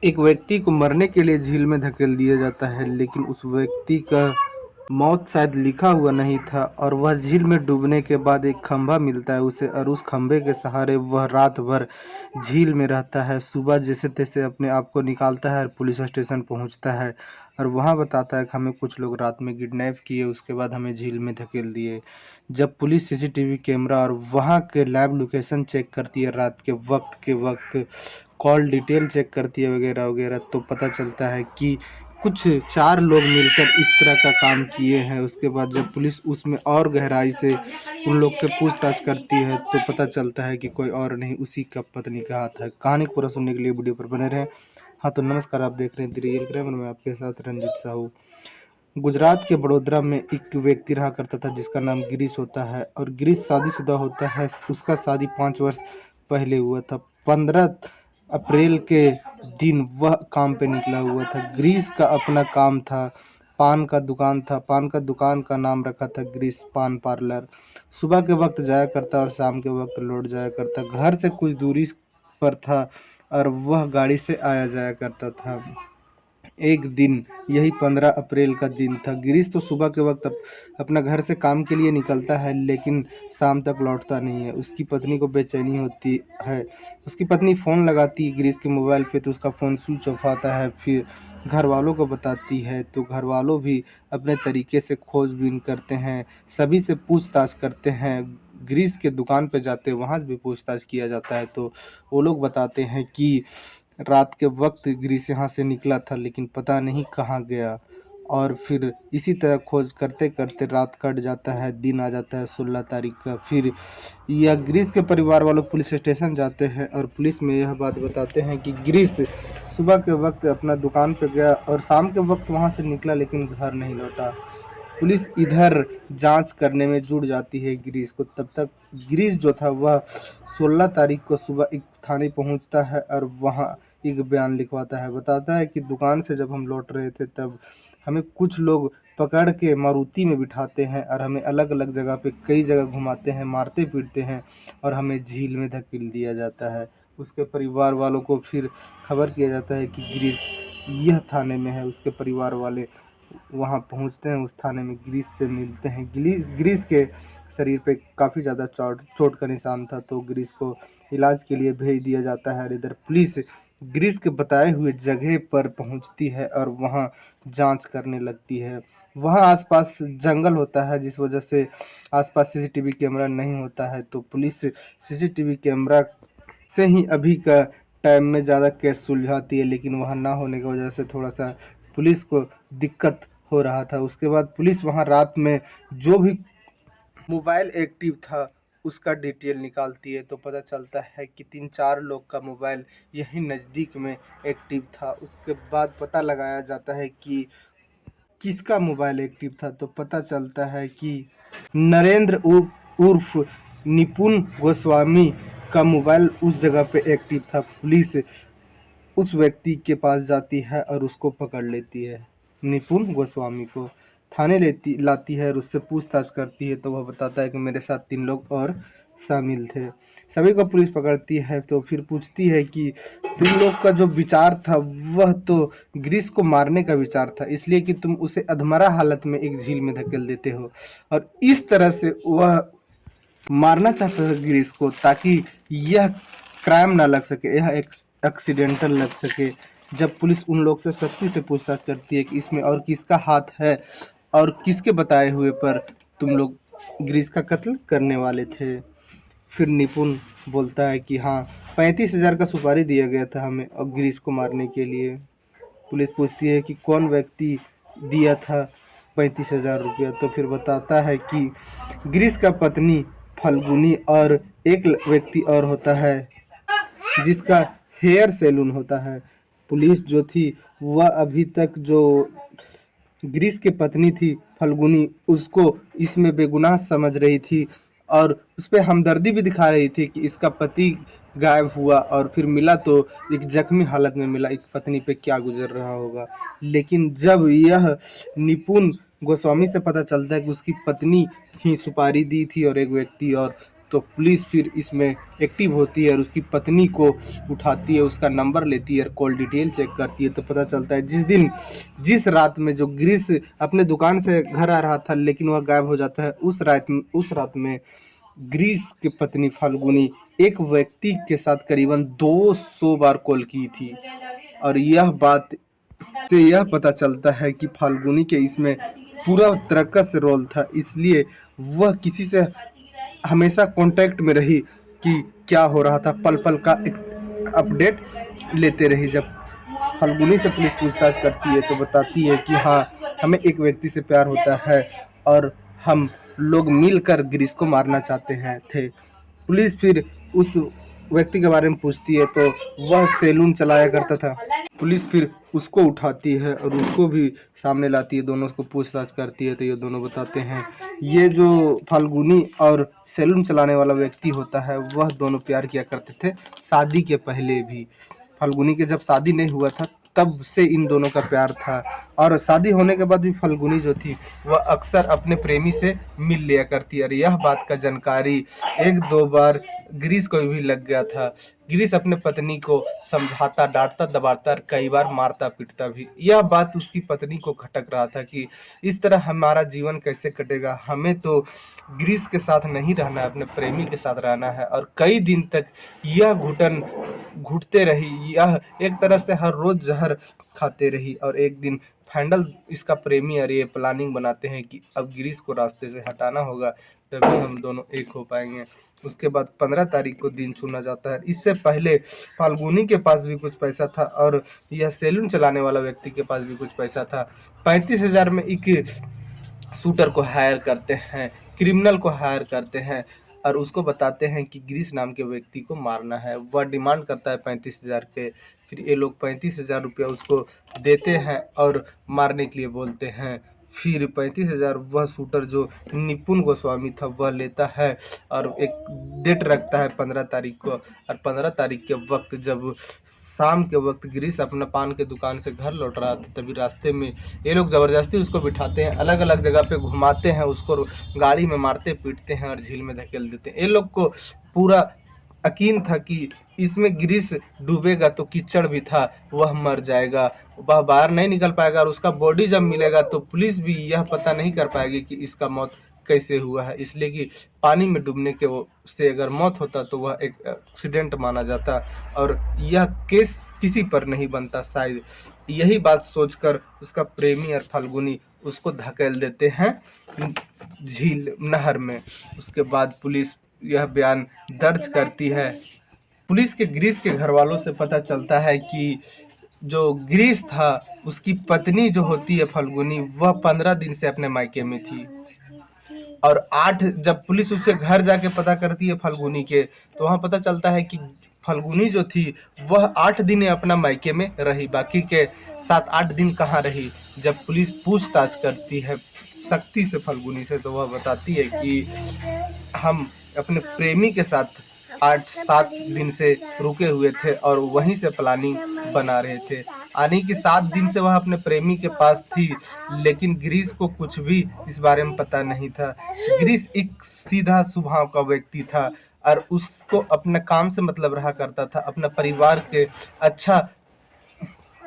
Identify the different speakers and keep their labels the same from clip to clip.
Speaker 1: एक व्यक्ति को मरने के लिए झील में धकेल दिया जाता है, लेकिन उस व्यक्ति का मौत शायद लिखा हुआ नहीं था और वह झील में डूबने के बाद एक खंभा मिलता है उसे, और उस खंभे के सहारे वह रात भर झील में रहता है। सुबह जैसे तैसे अपने आप को निकालता है और पुलिस स्टेशन पहुंचता है और वहां बताता है कि हमें कुछ लोग रात में किडनैप किए, उसके बाद हमें झील में धकेल दिए। जब पुलिस सीसीटीवी कैमरा और वहां के लैब लोकेशन चेक करती है, रात के वक्त कॉल डिटेल चेक करती है वगैरह वगैरह, तो पता चलता है कि कुछ 4 लोग मिलकर इस तरह का काम किए हैं। उसके बाद जब पुलिस उसमें और गहराई से उन लोग से पूछताछ करती है तो पता चलता है कि कोई और नहीं, उसी का पत्नी का हाथ है। कहानी को पूरा सुनने के लिए वीडियो पर बने रहें। हाँ तो नमस्कार, आप देख रहे हैं द रियल क्राइम, मैं आपके साथ रंजित साहू। गुजरात के बड़ोदरा में एक व्यक्ति रहा करता था जिसका नाम गिरीश होता है, और गिरीश शादीशुदा होता है। उसका शादी 5 वर्ष पहले हुआ था। 15 अप्रैल के दिन वह काम पे निकला हुआ था। गिरीश का अपना काम था, पान का दुकान था। पान का दुकान का नाम रखा था गिरीश पान पार्लर। सुबह के वक्त जाया करता और शाम के वक्त लौट जाया करता। घर से कुछ दूरी पर था और वह गाड़ी से आया जाया करता था। एक दिन, यही 15 अप्रैल का दिन था। गिरीश तो सुबह के वक्त अपना घर से काम के लिए निकलता है, लेकिन शाम तक लौटता नहीं है। उसकी पत्नी को बेचैनी होती है। उसकी पत्नी फ़ोन लगाती है गिरीश के मोबाइल पे तो उसका फ़ोन स्विच ऑफ आता है। फिर घर वालों को बताती है तो घर वालों भी अपने तरीके से खोजबीन करते हैं, सभी से पूछताछ करते हैं। गिरीश के दुकान पे जाते हैं, वहाँ भी पूछताछ किया जाता है तो वो लोग बताते हैं कि रात के वक्त गिरीश यहाँ से निकला था, लेकिन पता नहीं कहाँ गया। और फिर इसी तरह खोज करते करते रात कट जाता है, दिन आ जाता है 16 तारीख का। फिर यह गिरीश के परिवार वालों पुलिस स्टेशन जाते हैं और पुलिस में यह बात बताते हैं कि गिरीश सुबह के वक्त अपना दुकान पर गया और शाम के वक्त वहाँ से निकला, लेकिन घर नहीं लौटा। पुलिस इधर जांच करने में जुट जाती है गिरीश को। तब तक गिरीश जो था वह 16 तारीख को सुबह एक थाने पहुंचता है और वहां एक बयान लिखवाता है। बताता है कि दुकान से जब हम लौट रहे थे तब हमें कुछ लोग पकड़ के मारुति में बिठाते हैं और हमें अलग अलग जगह पे कई जगह घुमाते हैं, मारते पीटते हैं और हमें झील में धकेल दिया जाता है। उसके परिवार वालों को फिर खबर किया जाता है कि गिरीश यह थाने में है। उसके परिवार वाले वहाँ पहुँचते हैं, उस थाने में गिरीश से मिलते हैं। गिरीश के शरीर पे काफ़ी ज़्यादा चोट चोट का निशान था तो गिरीश को इलाज के लिए भेज दिया जाता है। और इधर पुलिस गिरीश के बताए हुए जगह पर पहुंचती है और वहां जांच करने लगती है। वहां आसपास जंगल होता है, जिस वजह से आसपास सीसीटीवी कैमरा नहीं होता है, तो पुलिस सीसीटीवी कैमरा से ही अभी का टाइम में ज़्यादा केस सुलझाती है, लेकिन वहाँ ना होने की वजह से थोड़ा सा पुलिस को दिक्कत हो रहा था। उसके बाद पुलिस वहाँ रात में जो भी मोबाइल एक्टिव था उसका डिटेल निकालती है तो पता चलता है कि 3-4 लोग का मोबाइल यहीं नज़दीक में एक्टिव था। उसके बाद पता लगाया जाता है कि किसका मोबाइल एक्टिव था तो पता चलता है कि नरेंद्र उर्फ निपुण गोस्वामी का मोबाइल उस जगह पे एक्टिव था। पुलिस उस व्यक्ति के पास जाती है और उसको पकड़ लेती है। निपुण गोस्वामी को थाने लेती लाती है और उससे पूछताछ करती है तो वह बताता है कि मेरे साथ 3 लोग और शामिल थे। सभी को पुलिस पकड़ती है तो फिर पूछती है कि तुम लोग का जो विचार था वह तो गिरीश को मारने का विचार था, इसलिए कि तुम उसे अधमरा हालत में एक झील में धकेल देते हो, और इस तरह से वह मारना चाहता था गिरीश को ताकि यह क्राइम ना लग सके, यह एक एक्सीडेंटल लग सके। जब पुलिस उन लोग से सख्ती से पूछताछ करती है कि इसमें और किसका हाथ है और किसके बताए हुए पर तुम लोग गिरीश का कत्ल करने वाले थे, फिर निपुण बोलता है कि हाँ, 35,000 का सुपारी दिया गया था हमें और गिरीश को मारने के लिए। पुलिस पूछती है कि कौन व्यक्ति दिया था 35,000 रुपया, तो फिर बताता है कि गिरीश का पत्नी फल्गुनी और एक व्यक्ति और होता है जिसका हेयर सैलून होता है। पुलिस जो थी वह अभी तक जो गिरीश की पत्नी थी फल्गुनी, उसको इसमें बेगुनाह समझ रही थी और उस पर हमदर्दी भी दिखा रही थी कि इसका पति गायब हुआ और फिर मिला तो एक जख्मी हालत में मिला, एक पत्नी पे क्या गुजर रहा होगा। लेकिन जब यह निपुण गोस्वामी से पता चलता है कि उसकी पत्नी ही सुपारी दी थी और एक व्यक्ति और, तो पुलिस फिर इसमें एक्टिव होती है और उसकी पत्नी को उठाती है, उसका नंबर लेती है, कॉल डिटेल चेक करती है। तो पता चलता है जिस रात में जो गिरीश अपने दुकान से घर आ रहा था लेकिन वह गायब हो जाता है, उस रात में गिरीश की पत्नी फाल्गुनी एक व्यक्ति के साथ करीबन 200 बार कॉल की थी। और यह बात से यह पता चलता है कि फाल्गुनी के इसमें पूरा तरक्का से रोल था, इसलिए वह किसी से हमेशा कांटेक्ट में रही कि क्या हो रहा था, पल पल का एक अपडेट लेते रही। जब फाल्गुनी से पुलिस पूछताछ करती है तो बताती है कि हाँ, हमें एक व्यक्ति से प्यार होता है और हम लोग मिलकर गिरीश को मारना चाहते हैं थे। पुलिस फिर उस व्यक्ति के बारे में पूछती है तो वह सैलून चलाया करता था। पुलिस फिर उसको उठाती है और उसको भी सामने लाती है, दोनों को पूछताछ करती है। तो ये दोनों बताते हैं ये जो फाल्गुनी और सैलून चलाने वाला व्यक्ति होता है वह दोनों प्यार किया करते थे शादी के पहले भी। फाल्गुनी के जब शादी नहीं हुआ था तब से इन दोनों का प्यार था, और शादी होने के बाद भी फाल्गुनी जो थी वह अक्सर अपने प्रेमी से मिल लिया करती। और यह बात का जानकारी एक दो बार गिरीश को भी लग गया था। गिरीश अपने पत्नी को समझाता, डांटता, दबाता, कई बार मारता पीटता भी। यह बात उसकी पत्नी को खटक रहा था कि इस तरह हमारा जीवन कैसे कटेगा, हमें तो गिरीश के साथ नहीं रहना है, अपने प्रेमी के साथ रहना है। और कई दिन तक यह घुटन घुटते रही, यह एक तरह से हर रोज जहर खाते रही। और एक दिन फैंडल इसका प्रेमी और ये प्लानिंग बनाते हैं कि अब गिरीश को रास्ते से हटाना होगा, तभी हम दोनों एक हो पाएंगे। उसके बाद 15 तारीख को दिन चुना जाता है। इससे पहले फाल्गुनी के पास भी कुछ पैसा था और यह सैलून चलाने वाला व्यक्ति के पास भी कुछ पैसा था। 35,000 में एक शूटर को हायर करते हैं, क्रिमिनल को हायर करते हैं और उसको बताते हैं कि गिरीश नाम के व्यक्ति को मारना है। वह डिमांड करता है 35,000 के। फिर ये लोग 35,000 रुपया उसको देते हैं और मारने के लिए बोलते हैं। फिर 35,000 वह शूटर जो निपुण गोस्वामी था वह लेता है और एक डेट रखता है 15 तारीख को। और 15 तारीख के वक्त जब शाम के वक्त गिरीश अपना पान के दुकान से घर लौट रहा था, तभी रास्ते में ये लोग ज़बरदस्ती उसको बिठाते हैं, अलग अलग जगह पे घुमाते हैं, उसको गाड़ी में मारते पीटते हैं और झील में धकेल देते हैं। ये लोग को पूरा यकीन था कि इसमें गिरीश डूबेगा तो कीचड़ भी था, वह मर जाएगा, वह बाहर नहीं निकल पाएगा। और उसका बॉडी जब मिलेगा तो पुलिस भी यह पता नहीं कर पाएगी कि इसका मौत कैसे हुआ है, इसलिए कि पानी में डूबने के से अगर मौत होता तो वह एक एक्सीडेंट माना जाता और यह केस किसी पर नहीं बनता शायद। यही बात सोचकर उसका प्रेमी और फाल्गुनी उसको धकेल देते हैं झील नहर में। उसके बाद पुलिस यह बयान दर्ज करती है। पुलिस के गिरीश के घर वालों से पता चलता है कि जो गिरीश था उसकी पत्नी जो होती है फाल्गुनी, वह 15 दिन से अपने मायके में थी। और 8 जब पुलिस उसके घर जाके पता करती है फाल्गुनी के, तो वहाँ पता चलता है कि फाल्गुनी जो थी वह 8 दिन अपना मायके में रही, बाकी के 7-8 दिन कहाँ रही। जब पुलिस पूछताछ करती है शक्ति से फाल्गुनी से, तो वह बताती है कि हम अपने प्रेमी के साथ 8-7 दिन से रुके हुए थे और वहीं से प्लानिंग बना रहे थे। यानी कि 7 दिन से वह अपने प्रेमी के पास थी, लेकिन गिरीश को कुछ भी इस बारे में पता नहीं था। गिरीश एक सीधा स्वभाव का व्यक्ति था और उसको अपने काम से मतलब रहा करता था, अपना परिवार के अच्छा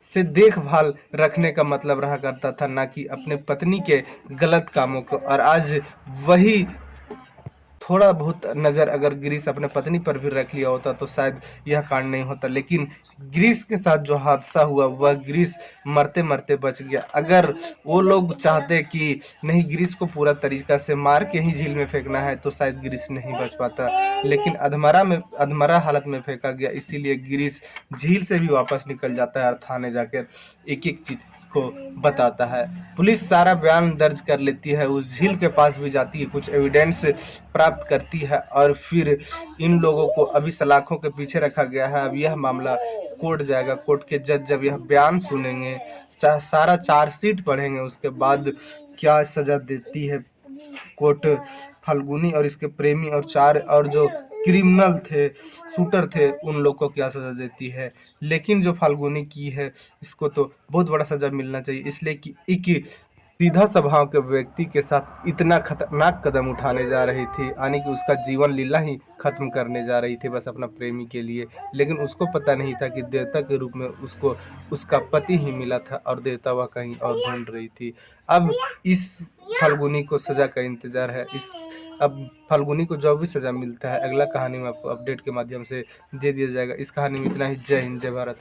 Speaker 1: से देखभाल रखने का मतलब रहा करता था, ना कि अपने पत्नी के गलत कामों को। और आज वही थोड़ा बहुत नज़र अगर गिरीश अपने पत्नी पर भी रख लिया होता तो शायद यह कांड नहीं होता। लेकिन गिरीश के साथ जो हादसा हुआ वह गिरीश मरते मरते बच गया। अगर वो लोग चाहते कि नहीं गिरीश को पूरा तरीका से मार के ही झील में फेंकना है तो शायद गिरीश नहीं बच पाता, लेकिन अधमरा हालत में फेंका गया, इसीलिए गिरीश झील से भी वापस निकल जाता है और थाने जाकर एक एक चीज़ को बताता है। पुलिस सारा बयान दर्ज कर लेती है, उस झील के पास भी जाती है, कुछ एविडेंस प्राप्त करती है और फिर इन लोगों को अभी सलाखों के पीछे रखा गया है। अब यह मामला कोर्ट जाएगा। कोर्ट के जज जब यह बयान सुनेंगे, सारा चार्जशीट पढ़ेंगे, उसके बाद क्या सजा देती है कोर्ट फाल्गुनी और इसके प्रेमी और 4 और जो क्रिमिनल थे, शूटर थे, उन लोग को क्या सज़ा देती है। लेकिन जो फाल्गुनी की है इसको तो बहुत बड़ा सज़ा मिलना चाहिए, इसलिए कि एक सीधा स्वभाव के व्यक्ति के साथ इतना खतरनाक कदम उठाने जा रही थी, यानी कि उसका जीवन लीला ही खत्म करने जा रही थी बस अपना प्रेमी के लिए। लेकिन उसको पता नहीं था कि देवता के रूप में उसको उसका पति ही मिला था और देवता वह कहीं और ढूंढ रही थी। अब इस फाल्गुनी को सजा का इंतजार है। अब फाल्गुनी को जो भी सजा मिलता है अगला कहानी में आपको अपडेट के माध्यम से दे दिया जाएगा। इस कहानी में इतना ही। जय हिंद, जय भारत।